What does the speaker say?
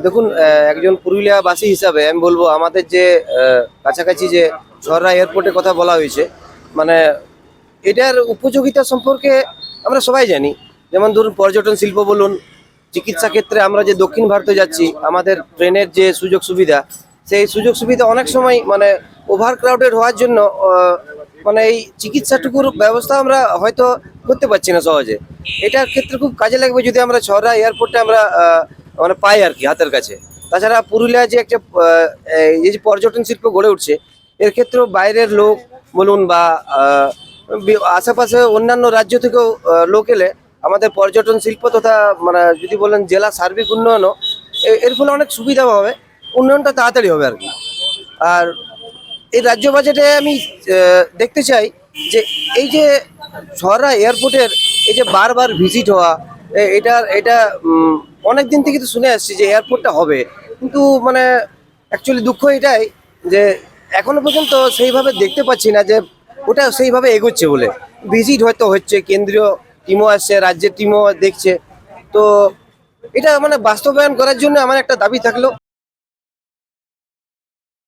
দেখুন, একজন পুরুলিয়াবাসী হিসাবে আমি বলবো আমাদের যে কাছাকাছি যে ছড়রা এয়ারপোর্টের কথা বলা হয়েছে, মানে এটার উপযোগিতা সম্পর্কে আমরা সবাই জানি। যেমন ধরুন, পর্যটন শিল্প বলুন, চিকিৎসা ক্ষেত্রে আমরা যে দক্ষিণ ভারতে যাচ্ছি, আমাদের ট্রেনের যে সুযোগ সুবিধা, সেই সুযোগ সুবিধা অনেক সময় মানে ওভার ক্রাউডেড হওয়ার জন্য মানে এই চিকিৎসাটুকুর ব্যবস্থা আমরা হয়তো করতে পারছি না সহজে। এটার ক্ষেত্রে খুব কাজে লাগবে যদি আমরা ছড়রা এয়ারপোর্টে আমরা মানে পাই আর কি, হাতের কাছে। তাছাড়া পুরুলিয়া যে একটা এই যে পর্যটন শিল্প গড়ে উঠছে, এর ক্ষেত্রেও বাইরের লোক বলুন বা আশেপাশে অন্যান্য রাজ্য থেকেও লোক এলে আমাদের পর্যটন শিল্প তথা মানে যদি বলেন জেলা সার্বিক উন্নয়নও এর ফলে অনেক সুবিধা হবে, উন্নয়নটা তাড়াতাড়ি হবে আর কি। আর এই রাজ্য বাজেটে আমি দেখতে চাই যে এই যে ছড়রা এয়ারপোর্টের এই যে বারবার ভিজিট হওয়া, এটা অনেক দিন থেকে তো শুনে আসছি যে এয়ারপোর্টটা হবে, কিন্তু মানে অ্যাকচুয়ালি দুঃখ এটাই যে এখনো পর্যন্ত সেইভাবে দেখতে পাচ্ছি না যে ওটা সেইভাবে এগোচ্ছে বলে। ভিজিট হয়তো হচ্ছে, কেন্দ্রীয় টিমও আসছে, রাজ্যের টিমও দেখছে। তো এটা মানে বাস্তবায়ন করার জন্য আমার একটা দাবি থাকলো।